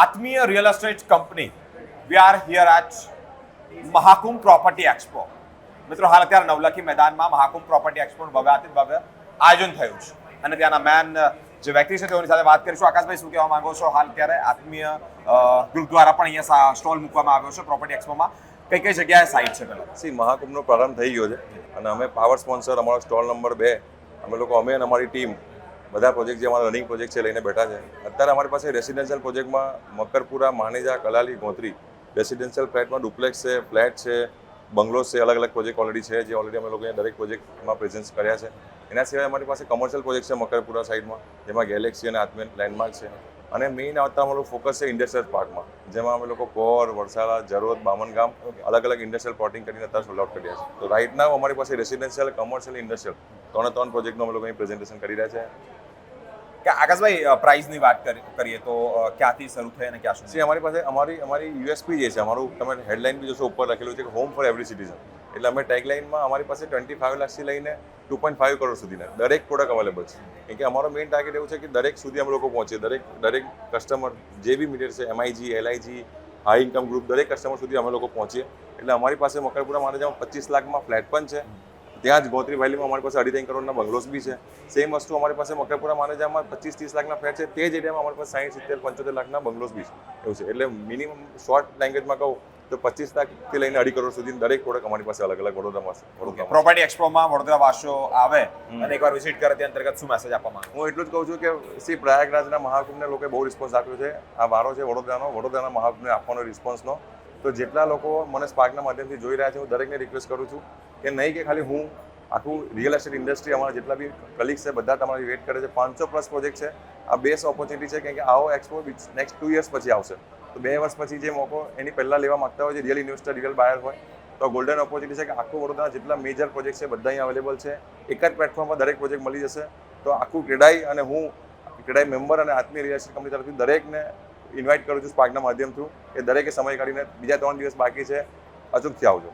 Atmiya real estate company we are here at Mahakumbh property expo. મિત્રો, હાલ અત્યારે નવલખી મેદાનમાં મહાકુંભ પ્રોપર્ટી એક્સપોનું ભવ્યાતિ ભવ્ય આયોજન થયું છે અને ત્યાંના મેન જે વ્યક્તિ છે તેઓની સાથે વાત કરીશું. આકાશભાઈ, શું કહેવા માંગો છો? હાલ અત્યારે આત્મીય ગ્રુપ દ્વારા પણ અહીંયા સ્ટોલ મૂકવામાં આવ્યો છે પ્રોપર્ટી એક્સપોમાં. કઈ કઈ જગ્યાએ સાઇટ છે? પહેલા મહાકુંભનો પ્રારંભ થઈ ગયો છે અને અમે પાવર સ્પોન્સર અમારો સ્ટોલ નંબર 2 અમે અને અમારી ટીમ બધા પ્રોજેક્ટ જે અમારા રનિંગ પ્રોજેક્ટ છે લઈને બેઠા છે. અત્યારે અમારી પાસે રેસિડેન્શિયલ પ્રોજેક્ટમાં મકરપુરા, માનેજા, કલાલી, ગોત્રી રેસિડેન્શિયલ ફ્લેટમાં ડુપ્લેક્સ છે, ફ્લેટ છે, બંગલોઝ છે, અલગ અલગ પ્રોજેક્ટ ઓલરેડી છે જે ઓલરેડી અમે લોકોએ દરેક પ્રોજેક્ટમાં પ્રેઝન્સ કર્યા છે. એના સિવાય અમારી પાસે કોમર્શિયલ પ્રોજેક્ટ છે મકરપુરા સાઇડમાં, જેમાં ગેલેક્સી અને આત્મીય લેન્ડમાર્ક છે. અને મેઇન આવતા અમારું ફોકસ છે ઇન્ડસ્ટ્રીયલ પાર્કમાં, જેમાં અમે લોકો પોર, વરસાડા, જરોદ, બામનગામ અલગ અલગ ઇન્ડસ્ટ્રીયલ પ્લોટિંગ કરીને અત્યારે સોલ્ડ આઉટ કર્યા છે. તો રાઇટ નાવ અમારી પાસે રેસિડેન્શિયલ, કોમર્શિયલ, ઇન્ડસ્ટ્રીયલ ત્રણ પ્રોજેક્ટનું અમે લોકો અહીં પ્રેઝન્ટેશન કરી રહ્યા છે. કે આકાશભાઈ, પ્રાઇસની વાત કરીએ તો ક્યાંથી શરૂ થઈ અને ક્યાં સુધી? અમારી પાસે અમારી યુએસપી જે છે, અમારું તમે હેડલાઇન બી જોશો ઉપર લખેલું છે કે હોમ ફોર એવરી સિટીઝન. એટલે અમે ટેગલાઇનમાં અમારી પાસે 25 લાખથી લઈને 2.5 કરોડ સુધીના દરેક પ્રોડક્ટ અવેલેબલ છે. કેમ કે અમારો મેઇન ટાર્ગેટ એવું છે કે દરેક સુધી અમે લોકો પહોંચીએ, દરેક કસ્ટમર જે બી મીડિયર છે, MIG, LIG, high income group, દરેક કસ્ટમર સુધી અમે લોકો પહોંચીએ. એટલે અમારી પાસે મકરપુરા માનેજામાં 25 લાખમાં ફ્લેટ પણ છે. ત્યાં જ ગોત્રી વેલીમાં અમારી પાસે 2.5 કરોડના બંગલોઝ બી છે. સેમ વસ્તુ અમારી પાસે મકરપુરા માનેજામાં 25-30 લાખના ફ્લેટ છે. તે જ એરિયામાં અમારી પાસે 60-70-75 લાખના બંગલોઝ બી છે. એવું છે. એટલે મિનિમમ શોર્ટ લેંગ્વેજમાં કહું તો 25 લાખથી લઈને 2.5 કરોડ સુધી દરેક પ્રોડક્ટ અમારી પાસે અલગ અલગ વડોદરામાં છે. પ્રોપર્ટી એક્સપોમાં વડોદરા વાસીઓ આવે અને એકવાર વિઝિટ કરે તે અંતર્ગત શું મેસેજ આપવા માંગો? હું એટલું જ કહું છું કે પ્રયાગરાજના મહાકુંભને લોકોએ બહુ રિસ્પોન્સ આપ્યો છે. આ વારો છે વડોદરાના મહાકુંભને આપવાનો રિસ્પોન્સનો. તો જેટલા લોકો મને સ્પાર્કના માધ્યમથી જોઈ રહ્યા છે, હું દરેકને રિક્વેસ્ટ કરું છું કે નહીં કે ખાલી હું આખું રિયલ એસ્ટેટ ઇન્ડસ્ટ્રી, અમારા જેટલા બી કલીગ્સ છે બધા તમારી વેટ કરે છે. 500+ પ્રોજેક્ટ છે. આ બેસ્ટ ઓપોર્ચ્યુનિટી છે, કેમ કે આવો એક્સપો નેક્સ્ટ 2 years પછી આવશે. તો 2 વર્ષ પછી જે મોકો એની પહેલાં લેવા માગતા હોય છે, રિયલ ઇન્વેસ્ટર, રિયલ બાયર હોય, તો ગોલ્ડન ઓપોર્ચ્યુનિટી છે કે આખું વડોદરા જેટલા મેજર પ્રોજેક્ટ છે બધા અહીંયા અવેલેબલ છે. એક જ પ્લેટફોર્મ પર દરેક પ્રોજેક્ટ મળી જશે. તો આખું ક્રેડાઈ અને હું ક્રેડાઈ મેમ્બર અને આત્મીય રિયલ એસ્ટેટ કંપની તરફથી દરેકને ઇન્વાઇટ કરું છું સ્પાર્કના માધ્યમ થ્રુ કે દરેકે સમય કાઢીને બીજા 3 દિવસ બાકી છે, અચૂકથી આવજો.